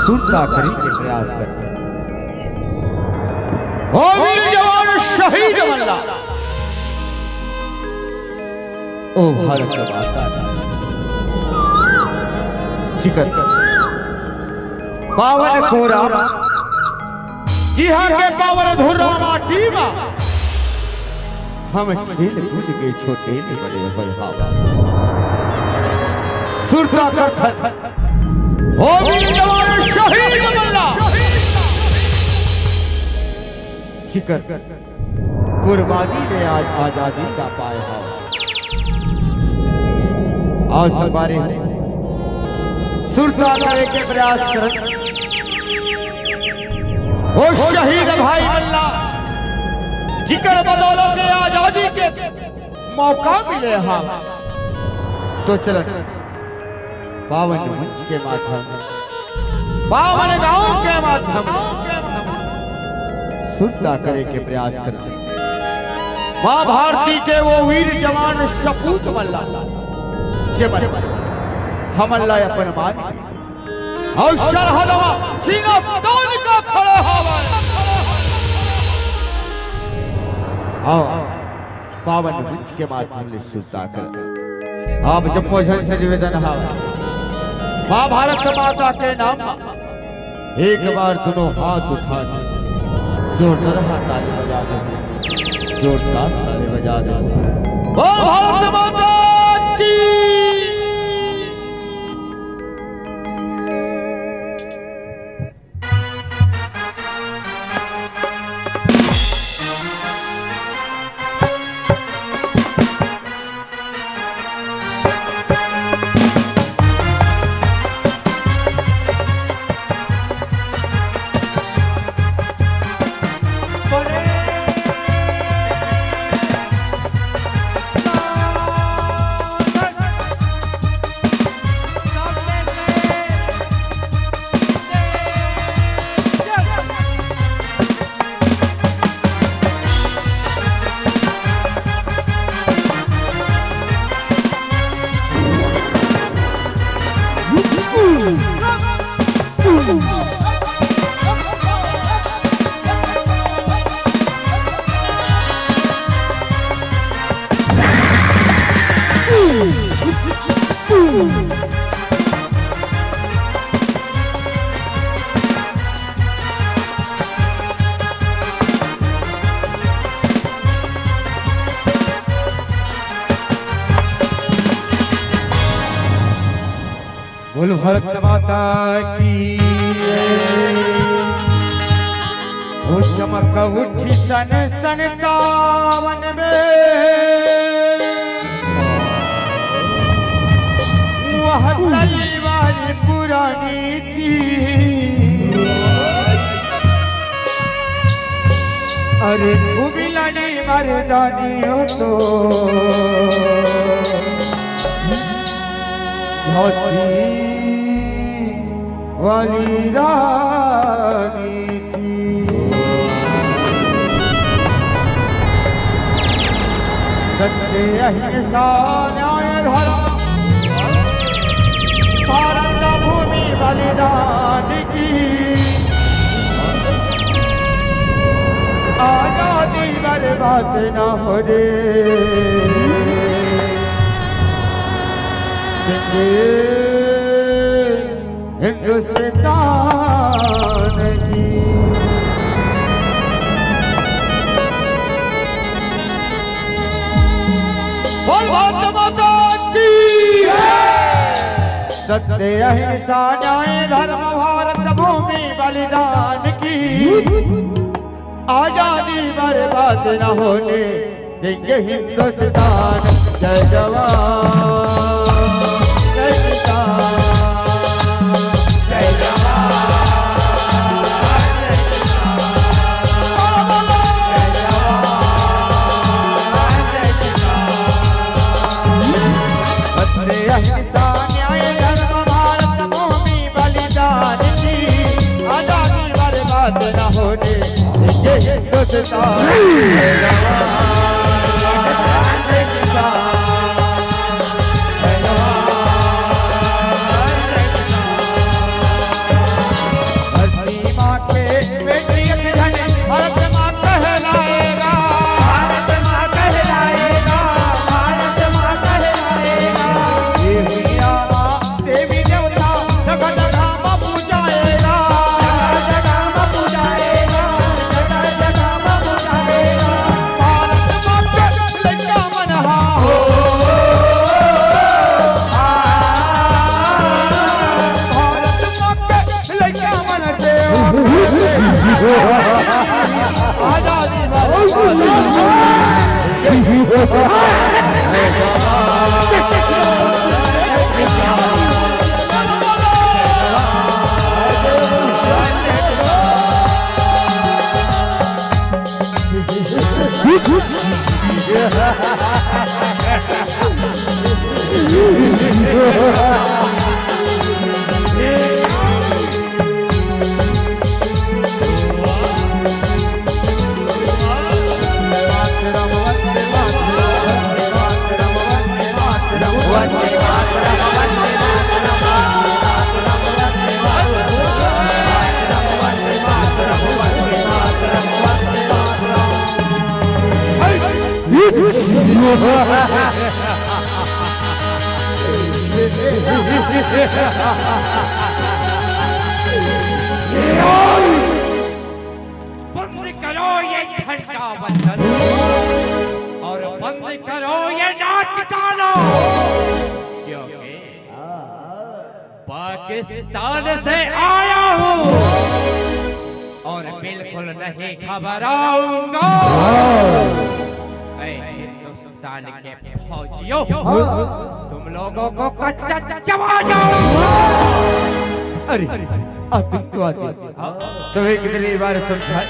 सुरता करी के प्रयास करते ओ वीर जवान शहीद मल्ला ओ भारत माता जिकर पावन कोरा यहाँ के पावन धुर्रा माटी मा हम खेल कूद के छोटे ने बड़े बलहावा सुरता करथन ओ वीर जवान शहीद मल्ला जिकर कुर्बानी ने आज आजादी का पाया है आज सवारे सुरता करे के प्रयास कर ओ शहीद भाई मल्ला जिकर बदौलत आजादी के मौका मिले हाँ तो चल पावन मंच के माध्यम पावन गांव के माध्यम सुरता करे के प्रयास करते मां भारती के वो वीर जवान सपूत मल्ला जब हमल्ला अपन मान और सरहदवा सीना तान का खड़ा हवा आओ पावन मंच के माध्यम से सुरता कर आप जब भोजन से निवेदन हावा मां भारत माता के नाम एक बार दोनों हाथ उठा जोरदार ताली बजा दो जोरदार ताली बजा दो मां भारत माता की बोल भारत माता की वो चमक उठी सन सन कावन में वह तलवार पुरानी थी अरे उबिलनी मर्दानी हो तो वाली रानी थी सत्य अहिंसा न्याय धर्म भारत भूमि बलिदान की आजादी बर्बाद न हो रे हिंदुस्तान की बोल भारत माता की सत्य अहिंसा न्याय धर्म भारत भूमि बलिदान की आजादी बर्बाद न होने देंगे हिंदुस्तान जय जवान जय किसान बंद करो ये झंडा वंदन और बंद करो ये नाच गाना, क्योंकि पाकिस्तान से आया हूँ और बिल्कुल नहीं घबराऊंगा। हिंदुस्तान के फौजियों, तुम लोगों को कच्चा चबा जाऊंगा। अरे आतंकवादी, तुम्हें कितनी बार समझाए,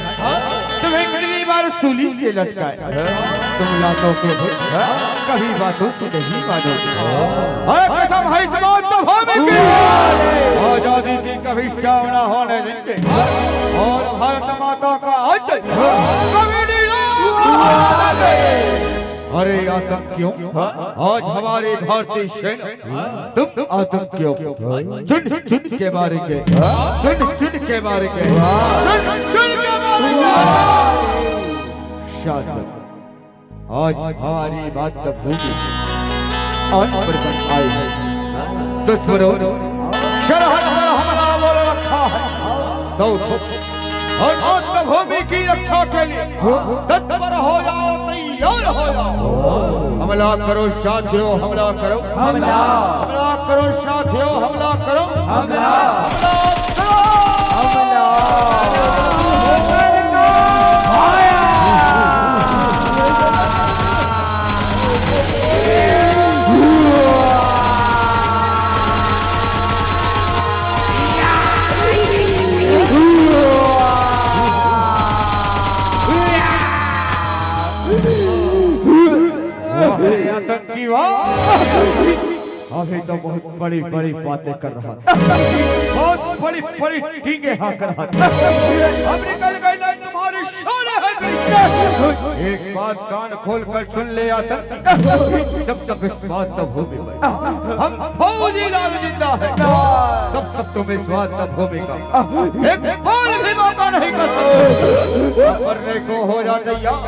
तुम्हें कितनी बार सूली से लटकाए, तुम लातों के कभी बातों से नहीं मानोगे। कसम है इस बात तो भावे की, आजादी की कभी शामना होने देंगे और भारत माता का आंचल कभी नहीं। अरे आतंकियों, आज हमारे भारतीय सेना तुम आतंकियों चुन चुन के मारेंगे, चुन चुन के मारेंगे, चुन चुन के मारेंगे। शादी आज हमारी मातृभूमि आज पर बन आई है। दुश्मनों शरहद पर हमला बोल रखा है, तो और मातृभूमि की रक्षा के लिए तत्पर हो जाओ, तैयार हो जाओ। हमला करो साथियों, हमला करो, हमला करो साथियों, हमला करो, हमला करो, हमला। आतंकी अभी तो बहुत बड़ी बड़ी बातें कर रहा था, बहुत बड़ी बड़ी टीके हाँ कर रहा था। अब निकल गई ना तुम्हारी शोर है। एक बात कान खोल कर सुन ले आतंकी, जब तक इस बात तो भूमि में हम फौजी लाल जिंदा है, तब तक तुम इस बात तो भूमि का एक बार भी मौका नहीं कर सकते। मरने को हो जाते यार।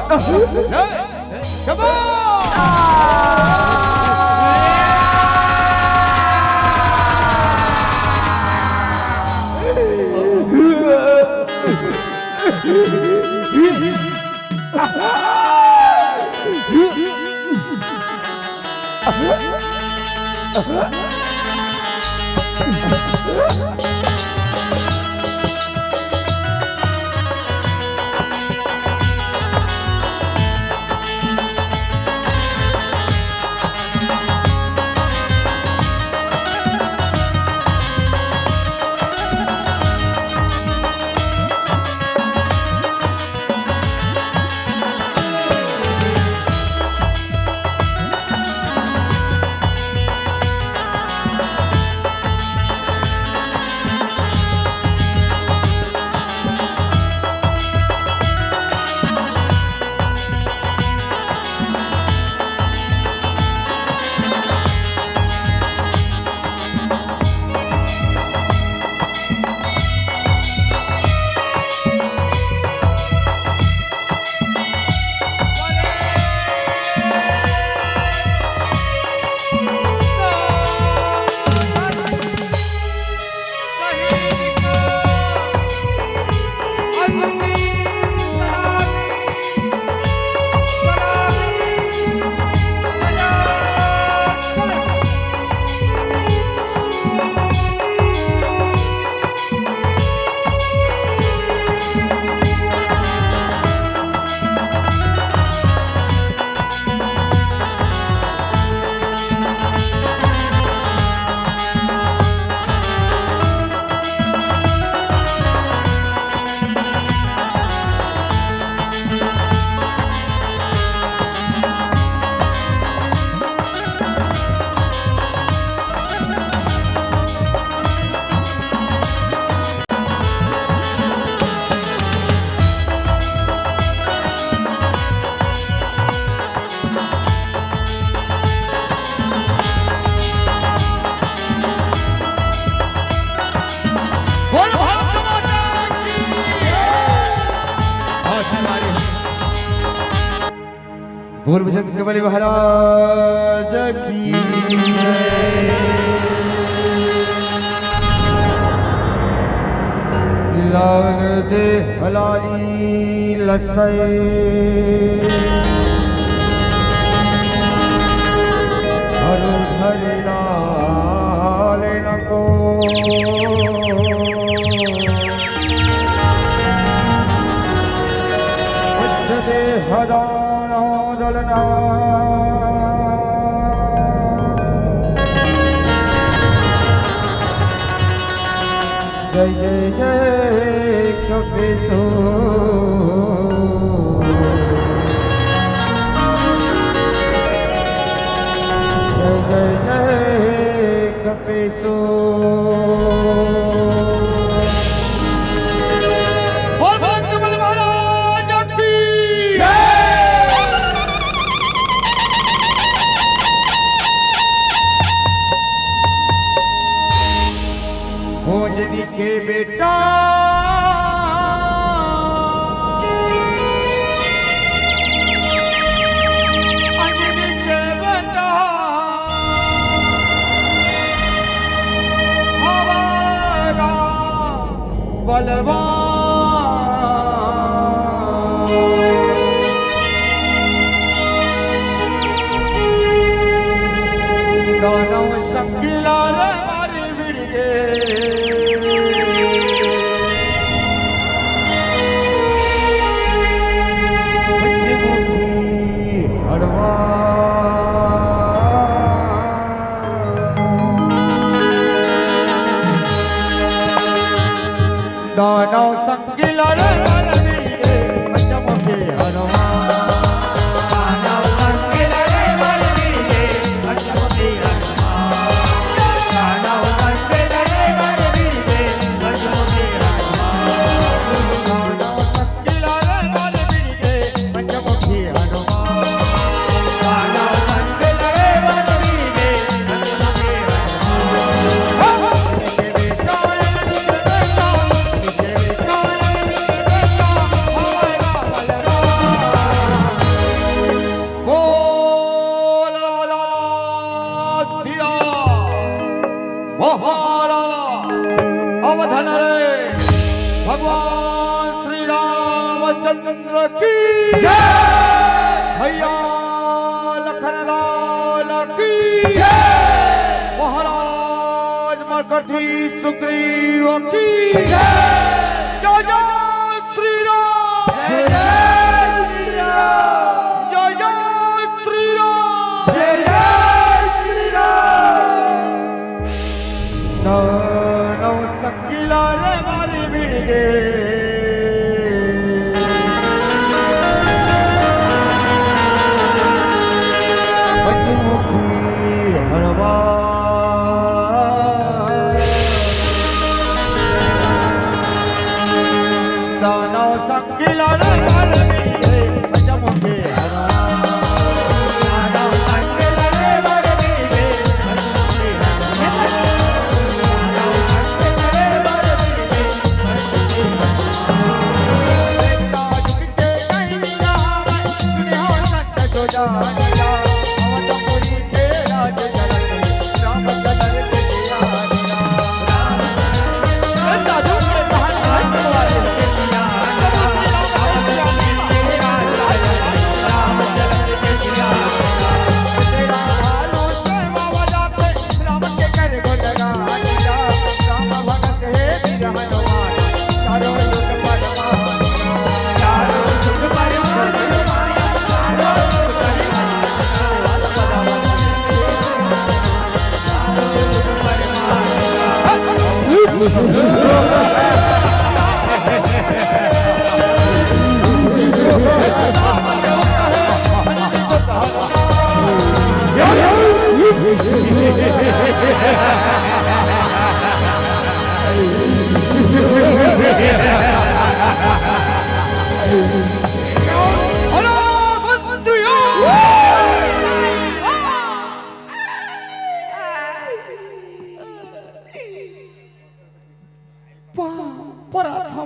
पूर्व जंग बलि महाराज की लाल दे हलाली लसै हर हर लाल नको दे हदाना दलना जय जय जय कपिसो जय जय जय कपिसो भोजनी के बेटा अंजनी के बेटा हमारा बलवान दानव संगिला रे मारी बिरगे दानव संगिला रे मारी पंचमुखी हनुमान दानव संगिला रे मारी पंचमुखी अवधन रे भगवान श्री रामचंद्र की जय भैया लखन लाल की जय महाराज मरकठी सुग्रीव की जय जय जय श्री राम जय जय श्री राम जय जय श्री राम जय जय श्री राम दानव संगिला रे मारी बिरगे पंचमुखी हनुमान दानव संगिला रे मारी बिरगे पंचमुखी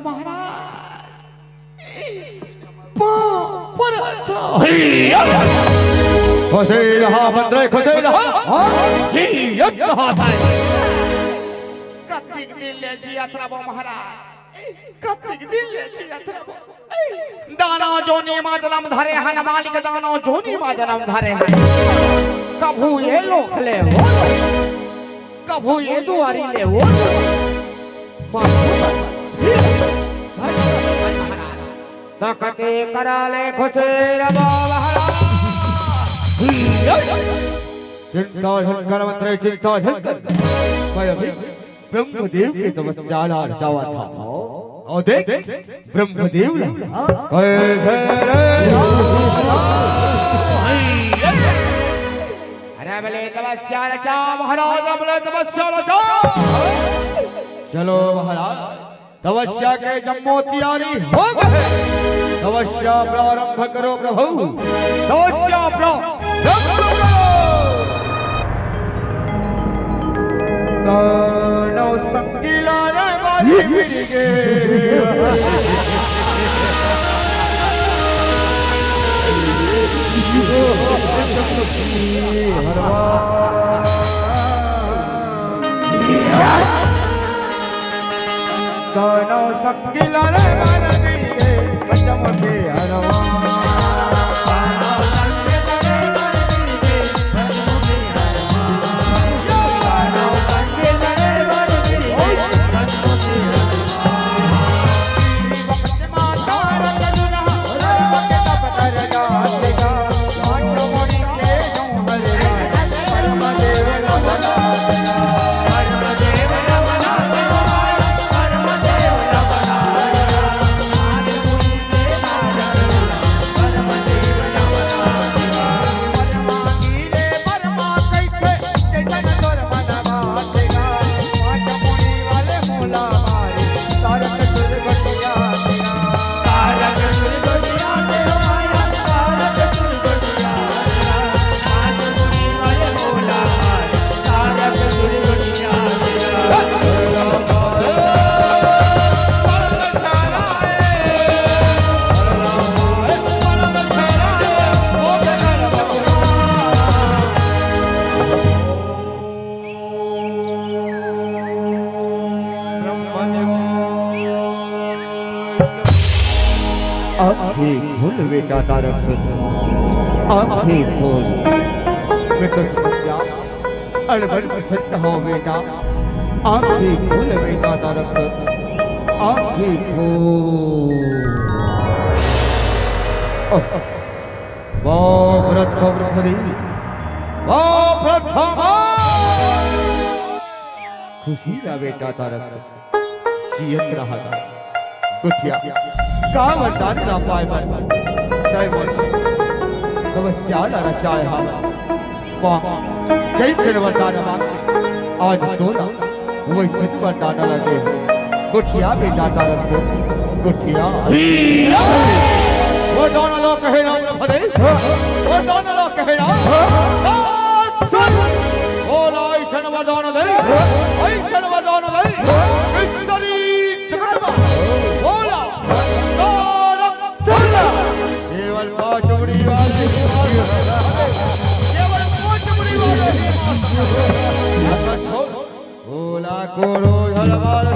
महाराज खुशी रहा बंदरे खुशी रहा जी कतिक दिल ले जी अतरबो महाराज कतिक दिल ले जी अतरबो दाना जोनी मा जन्म धरे हन मालिक दानो जोनी मा जन्म धरे हन कभू ये लोख ले हो कभू ये दुआरी ले हो तकते करा ले खुशी रबो महाराज चिंता झनकर मंत्र चिंता झनकर मैं अभी ब्रह्मदेव के तपस्या जावा था और देख ब्रह्मदेव अरे बोले तपस्या रचा महाराज बोले तपस्या रचा चलो महाराज तपस्या के जम्मो तैयारी हो गए तपस्या प्रारंभ करो प्रभु तपस्या प्रारंभ करो संगीला रे बारी मिलगे दोनों संगीला रे बारी मिलगे बचम के हरवा आँखें खोल बेटा तारक आँखें खोल अड़बड़ सच हो बेटा आँखें खोल बेटा तारक आँखें खोल वाह प्रथम ब्रह्मदेव वाह प्रथम खुशी ना बेटा तारक जियत रहा कुटिया का वरदान ना पाए मन जय मन समस्या ना रचाए हम वाह जय सिर वरदान आज तोला वही सिर वरदान लगे कुटिया बेटा तारक कुटिया वो दोनों लोग कहे ना भदे वो दोनों लोग कहे ना ओ लाई शन वरदान दे आई शन वरदान दे विस्तरी जगदम्बा बोला केवल पांच उड़ी वाले केवल पांच उड़ी वाले बोला कोरो हलवार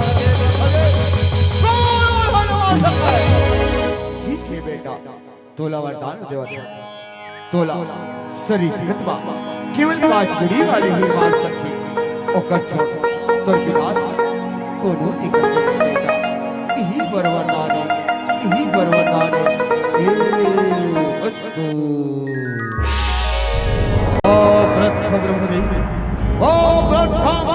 ठीक है बेटा तोला वरदान देवता तोला सरी जगतवा केवल पांच उड़ी वाले ही मार सके ओकर छोड़ तो विनाश कोनो निकल बेटा यही बरवरदान यही बरवरदान प्रथम ब्रह्मदेव ओ प्रथम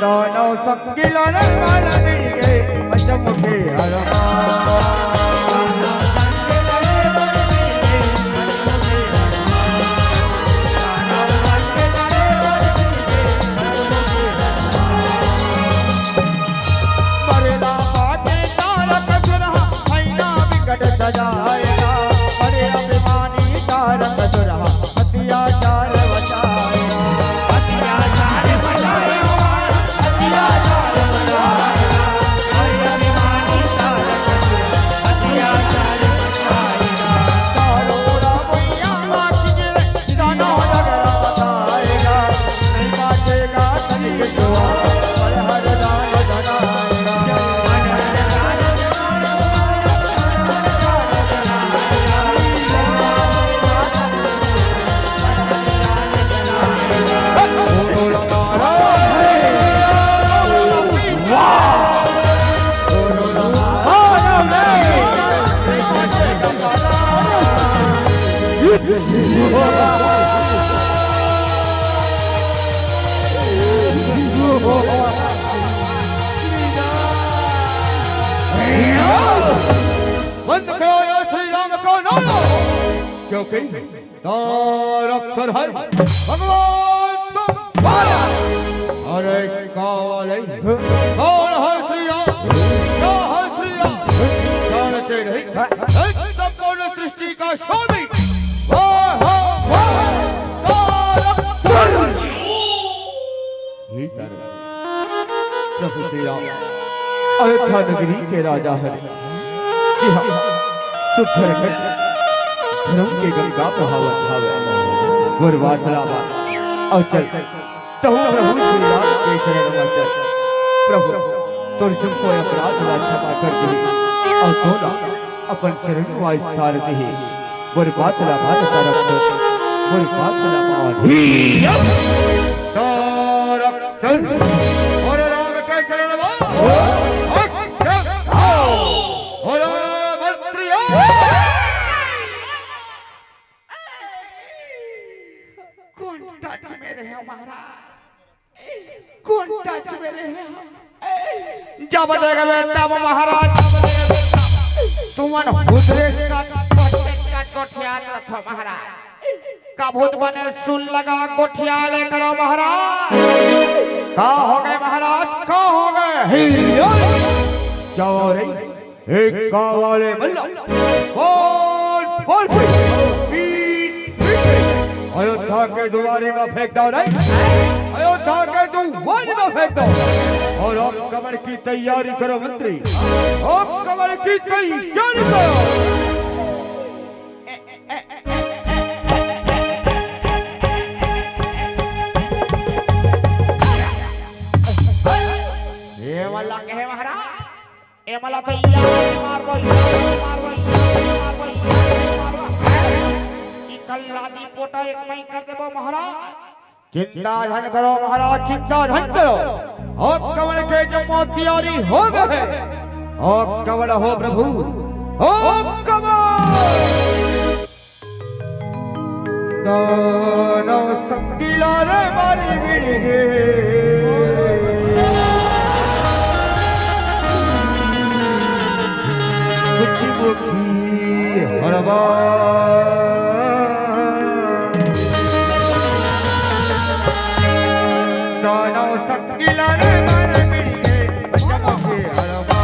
दोनों संगिला ने मारा नहीं गए पंचम के हरमा मरेला बाटे संकट सजाएगा, बड़े अभिमानी तारक दुरहा अत्याचार बचाएगा। अत्याचार बचाएगा, अत्याचार बचाएगा, बड़े अभिमानी तारक दुरहा अत्याचार बचाएगा। तारोड़ा मैया नाचेगा, दाना जगरा बताएगा, नहीं बाजेगा कलिक जुआ, हर हर दान धनाएगा। बंद करो या श्री राम को नारा, क्योंकि तारक सर है भगवान तुम्हारा। अरे कावले कौन है श्री राम, क्या है श्री राम, जानते नहीं संपूर्ण सृष्टि का स्वामी तारक सर। ही तारक प्रभु श्री राम अयोध्या नगरी के राजा है। जी हाँ, शुद्ध रहकर धर्म के गंगा बहावत भावे गुरवातलावा अचल तहु प्रभु श्री राम के चरण में चल। प्रभु तुझको अपराध ला क्षमा कर दे और तोला अपन चरण में स्थान दे। गुरवातला भात तरफ गुरवातला मान तारक सर और राम के चरण में कौन टच में रहे महाराज, कौन टच में रहे। जब देखबे तब महाराज तुमन भूतरे का गोठियाल रखो महाराज, का भूत बने सुन लगा गोठियाल करो महाराज। का हो गए महाराज, का हो गए जाओ रे एक कावाले बल्ला बोल बोल अयोध्या के दुआरे में फेंक दो रे, अयोध्या के दुआरे में फेंक दो। और अब कमर की तैयारी करो मंत्री, अब कमर की तैयारी करो। ये वाला कहे महाराज, ये वाला तो मारबो कल्लादी पोटा एक मई कर देबो महाराज। चिंता धन करो महाराज, चिंता धन करो। और कमल के जो मोतियारी हो गए, और कमल हो प्रभु, ओ कमल दानो संगीला रे मारी बिड़गे कुछ मुखी हरबा दानो संगीला रे मारी बिड़गे मुखी हरबा।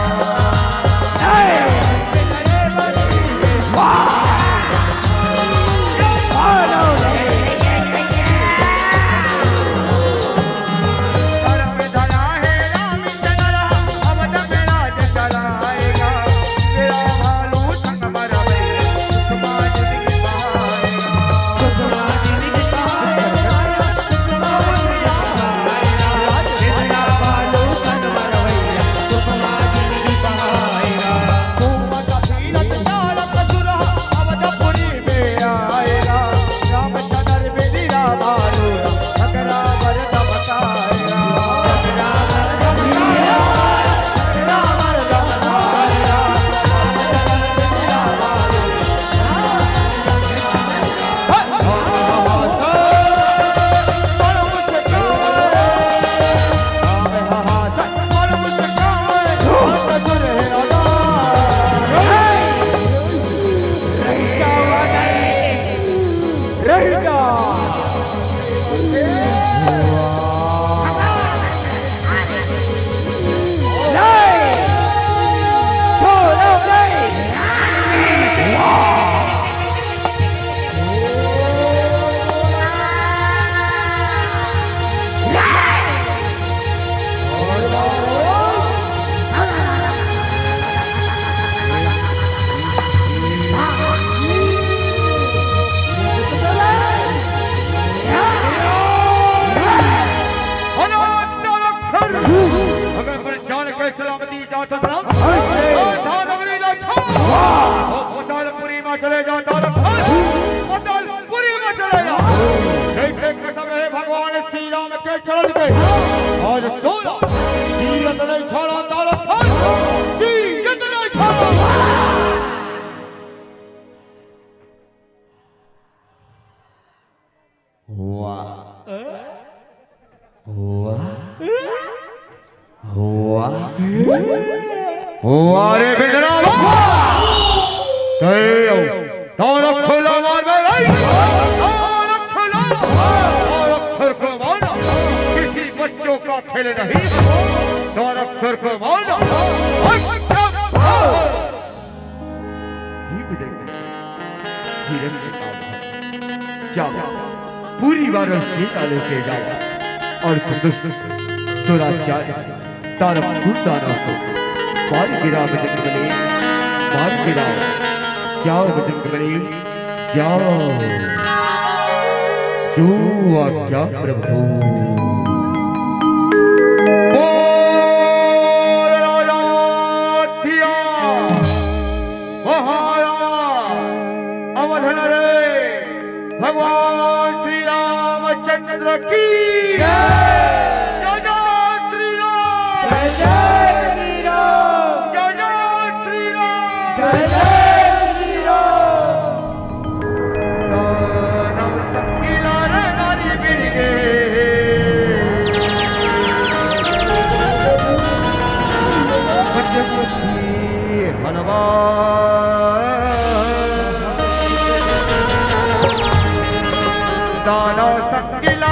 में चले जाओ पुरी में चले जाओ। देख देख के सब हे भगवान श्री राम के चरण के आज तोला सीरत नहीं छोड़ा दौलत सीरत नहीं छोड़ा। वाह वाह वाह रे बिजरावा दौलत खोला मार में दौलत खोला और अक्षर को मारना किसी बच्चों का खेल नहीं। दौलत अक्षर को मारना जाओ पूरी बार सीता लेके जाओ और तुरा तारम सुल्ताना को मार गिरा बजरंग बली मार गिरा। जाओ बजरंग बली जाओ जो आज्ञा प्रभु। भगवान श्री रामचंद्र की दानो संगिला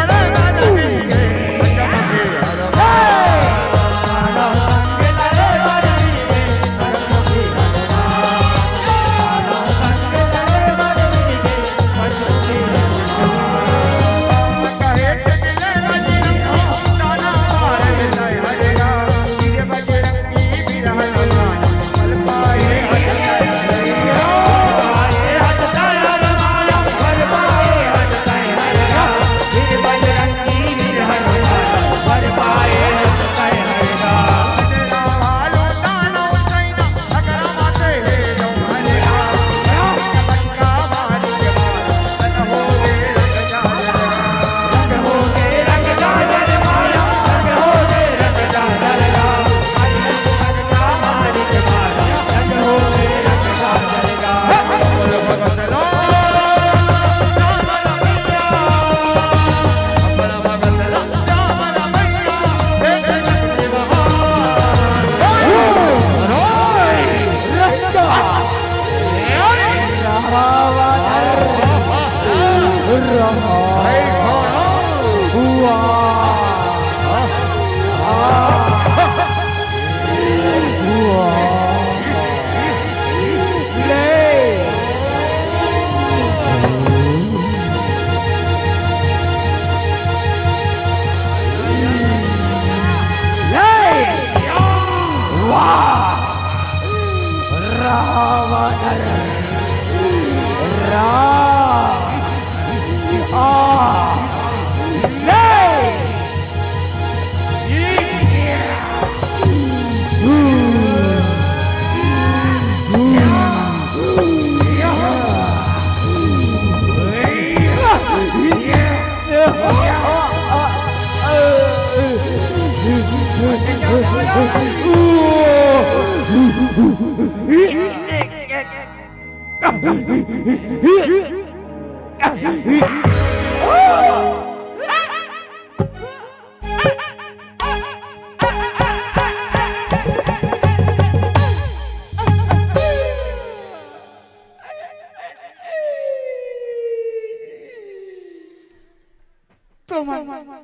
तुम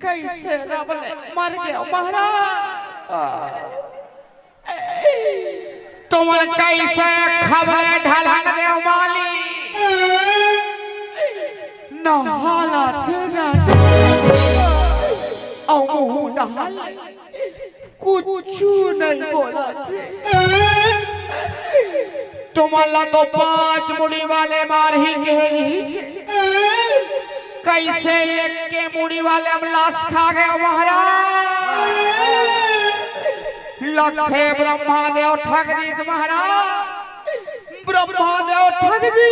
कैसे रबले मर गए महाराज। तुम कैसे खबले ढलंग दे माली न हालत न कुछ नहीं बोला थे। तुम अल्लाह तो 5 मुड़ी वाले मार ही कहे कैसे एक के मुड़ी वाले हम लाश खा गए महाराज। लखे ब्रह्मा देव ठग दीस महाराज ब्रह्मादेव ठग दी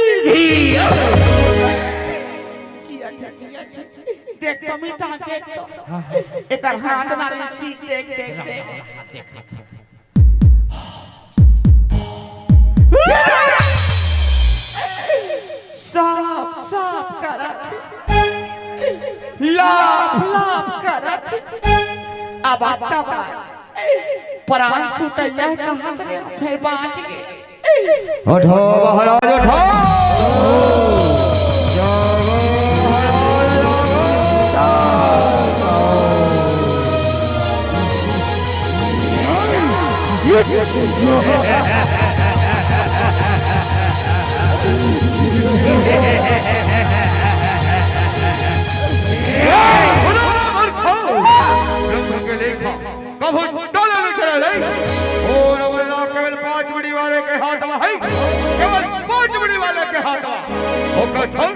देख तो मिता देख तो एकर हाथ ना ऋषि देख देख देख साफ साफ करत लाभ लाभ करत अब तबा प्राण सुटैया कहत रे फिर बाँच गए उठो महाराज उठो केवल 5 बड़ी वाले के हाथ में है केवल 5 बड़ी वाले के हाथ में होकर छोड़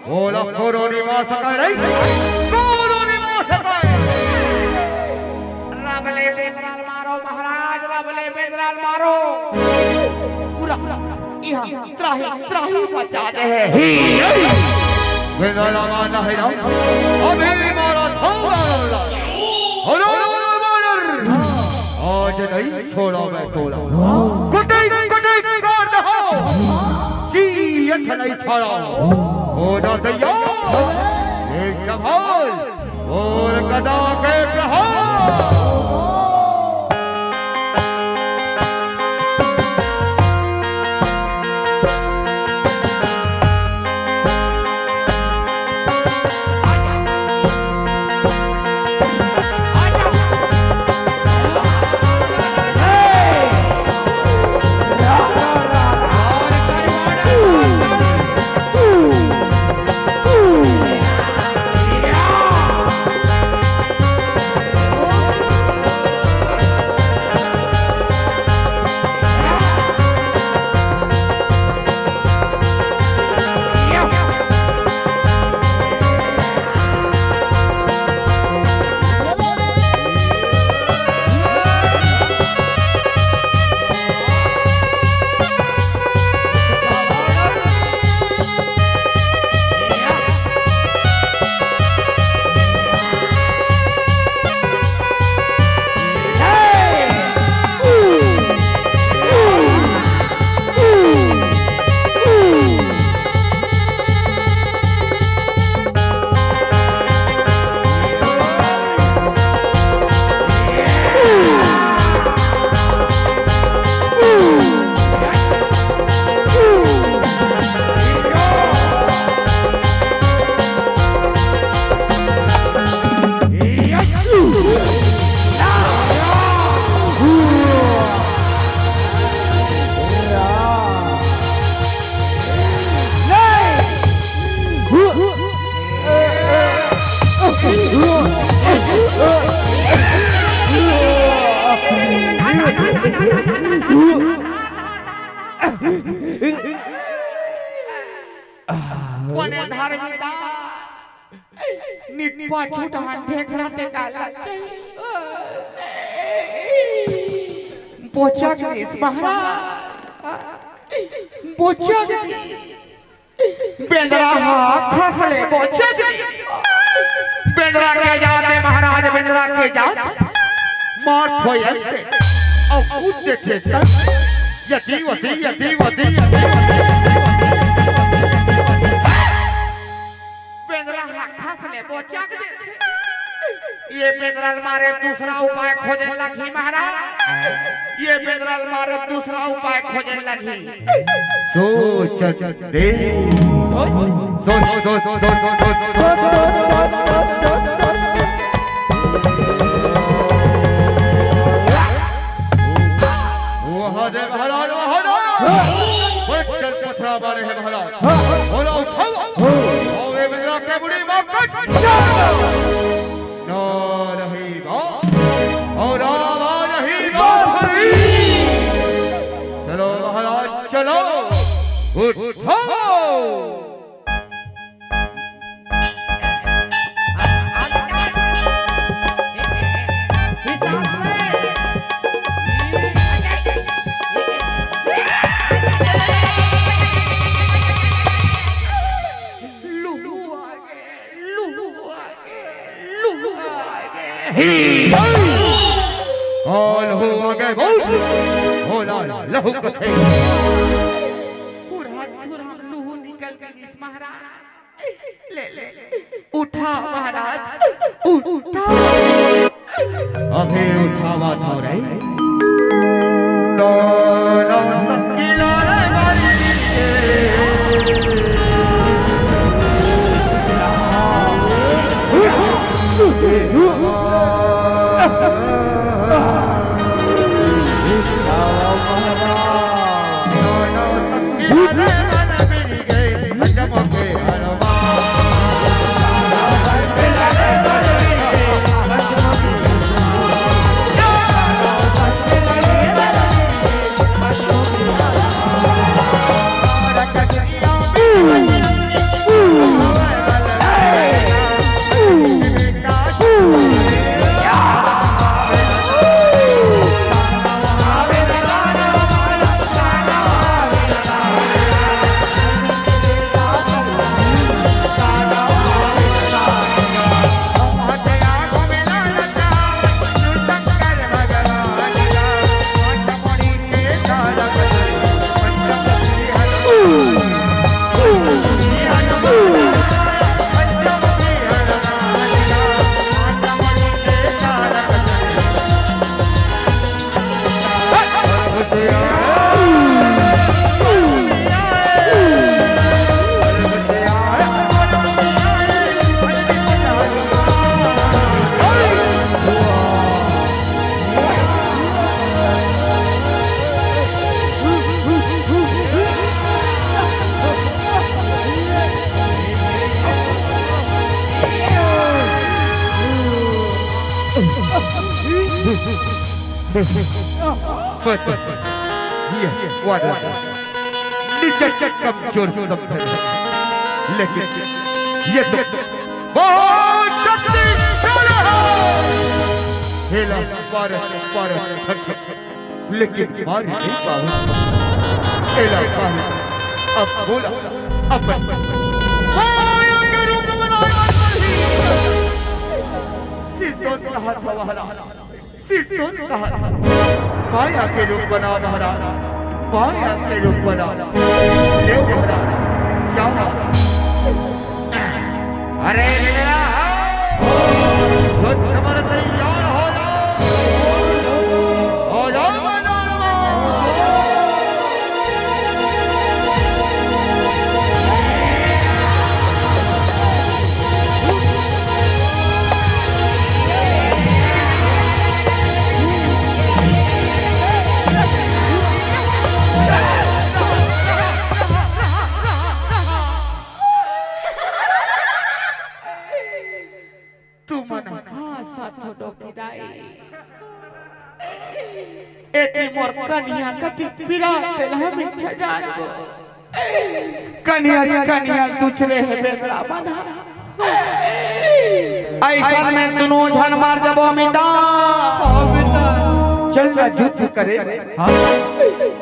बोला कोरोनी मार सका नहीं कोरोनी मार सका रबले बेदराल मारो महाराज रबले बेदराल मारो पूरा यहाँ त्राही त्राही बचा दे है बेदराल मारना है ना अभी मारा था आज नहीं छोड़ा मैं तोड़ा कुटाई कुटाई काट दो जी अच्छा नहीं छोड़ा हो जा तैयार एक संभाल और गदा के प्रहार कोने धार्मिकता निप्पा छूटा ढेकरा टेका लच्चे पोचक महाराज पोचक बेंद्रा खसले पोचक बेंद्रा के जाते महाराज बेंद्रा के जाते मार ठोयते और कूद देते यति वती बेंद्रा खसले पोचक देते ये बेंद्राल मारे दूसरा उपाय खोजने लगी महाराज ये बेंद्राल मारे दूसरा उपाय खोजने लगी सोच दे पथरा मारे है महाराज बोला उठाओ और ये बेंद्रा के बुढ़ी मार कट ना रही बात और आवा नहीं बात चलो महाराज चलो उठो Yeah. कौन हो आगे बोल होला लहू कथे पूरा लहू निकल गई इस महाराज ले उठा महाराज उठा अभी उठावा था रे ये वादा निश्चय कमजोर समझे लेकिन ये तो बहुत शक्तिशाली है हेला पर लेकिन मार नहीं पाऊंगा हेला अब बोला अपन माया के रूप बनाया सीधो माया के रूप बना महाराज माया के रूप बना देव महाराज क्या अरे मेरा तुम्हारे तैयार हो जाओ एती मोर कन्या कति पिराते हम इच्छा जान को कन्या दूसरे है बेदरा बना ऐसा में दोनों झन मार जबो अमिता चल जा युद्ध करे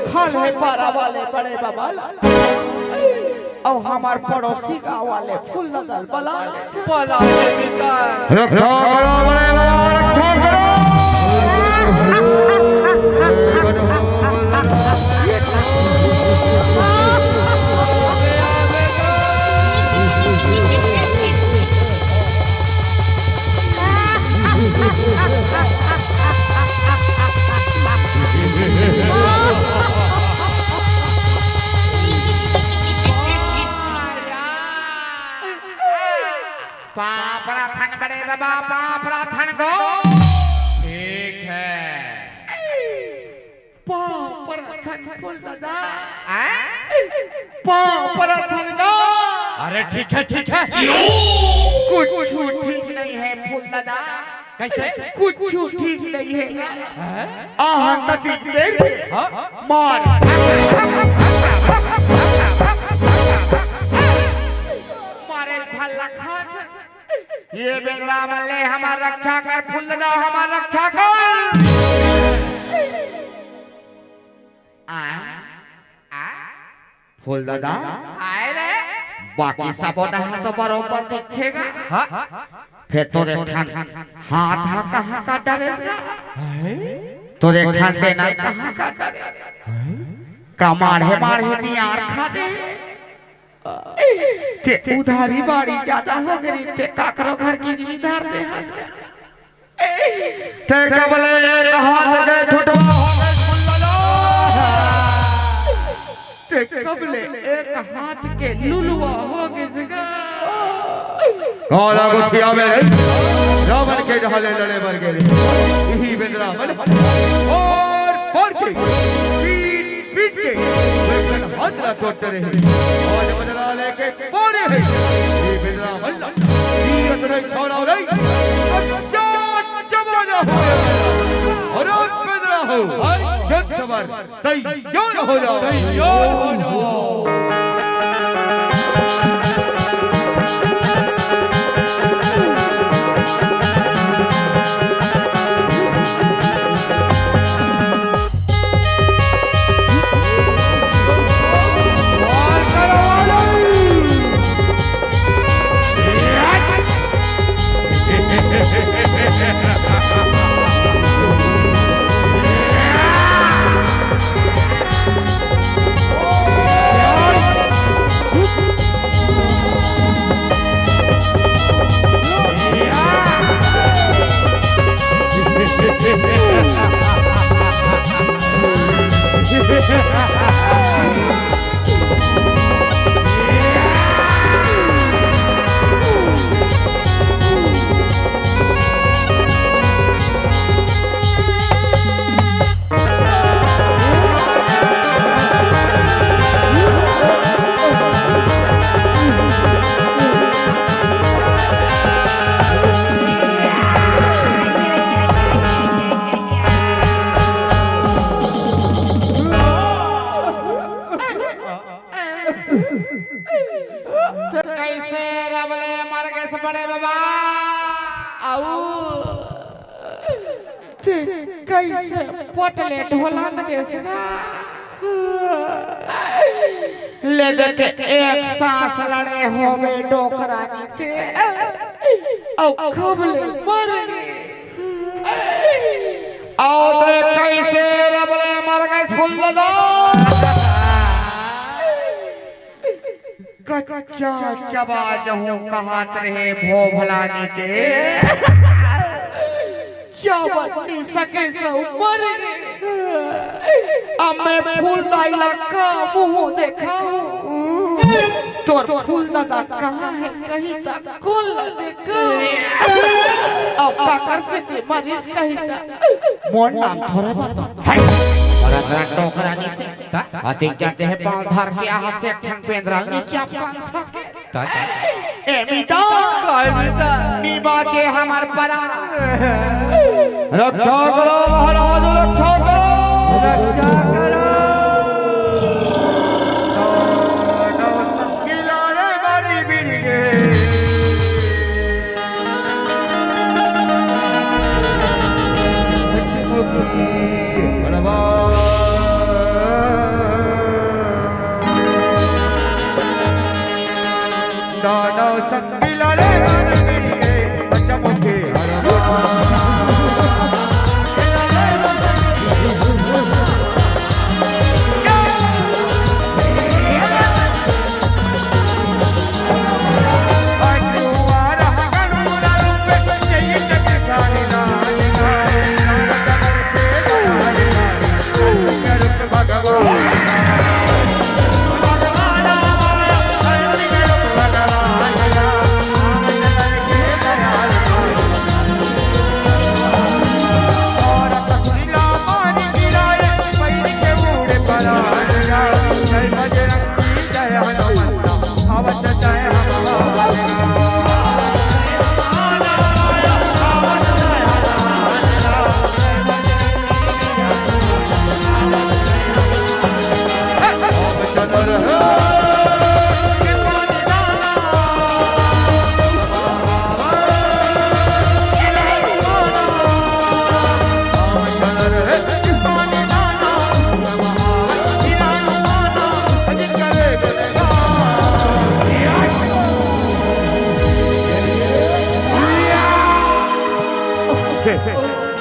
खाल है पारा वाले बड़े बबाला और हमार पड़ोसी गांव वाले फूल दल बला रक्षा करो बड़े बाबा रक्षा करो पापरा थन बड़े बाबा पापरा थन को ठीक है पापरा थन फूल दादा पापरा थन को अरे ठीक है कुछ ठीक नहीं है फूल दादा कैसे कुछ ठीक नहीं है आहन तक देर मार मारे भल्ला खा ये बेदरा मल्ले हमार रक्षा कर फूल दादा हमार रक्षा कर फूल दादा आए रे बाकी सब तो बरोबर दिखेगा फिर तोरे हाथ कहाँ का डरेगा तोरे ठंडे ना कहाँ का डरे का मारे नियार खा दे ते उधारी बाड़ी ज्यादा हो गई ते काकरो घर की उधार दे ते कबले एक हाथ के ठुटवा हो गए ते कबले एक हाथ के लुलुआ हो गए सगा काला गुठिया में रावण के जहाले लड़े मर गए यही बेदरा मन और पर के पीट के वेकन हाथ ना टूट रहे और बदला लेके बोले है ये बेदरा मन ये तेरे छोड़ा रे जमाना हो और बेदरा हो जग सवार तैयार हो जाओ कैसे पोटले ढोलंग देसगा ले देके एक सांस लड़े होवे डोकरानी के औ खबले मर गए औ दे कैसे रबले मर गए फुल्लदा कच्चा चबा जहूं कहत रहे भोभलानी के चावनी सके से ऊपर अब मैं फूल दाइला का मुंह देखाऊं तोर फूल दादा कहाँ है कहीं तक कौन देखा अब काकर से के मरीज कहीं तक मोर नाम थोड़ा बता बड़ा बड़ा टोकरा नहीं अतिक जाते हैं पांव धर के आहा से ठंग पेंद्रा नीचे आप कान सके ए मिता नी बाजे हमार परा रक्षा करो महाराज रक्षा करो किलारे बारी बिरगे दानव संगिलारे बारी बिरगे बच्चा मुझे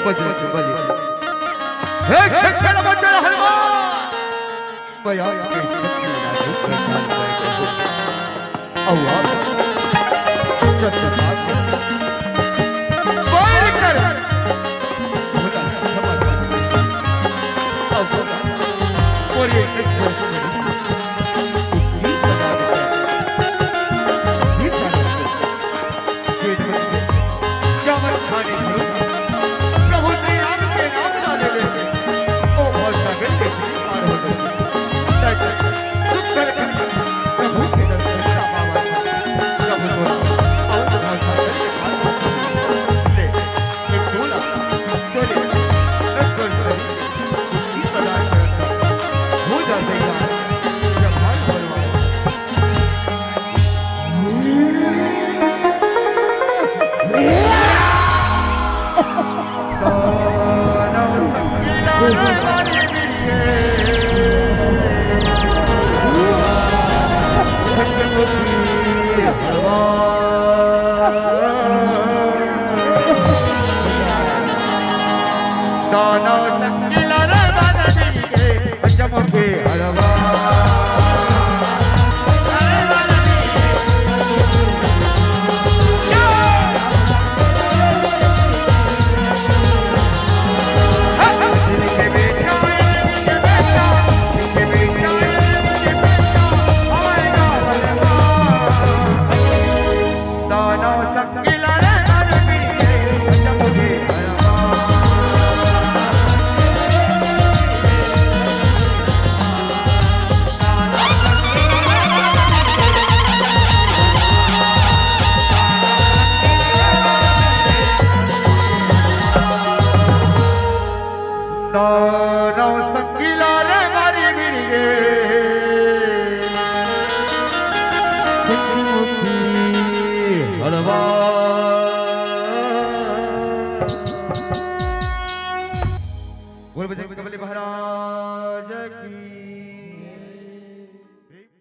बजरंग बली हे शंकर बचन हनुमान बया के शक्ति राजू के जान गए अव्वा सत्यनाथ बैर कर भला क्षमा कर अव्वा और ये बोल बजरंग बली महाराज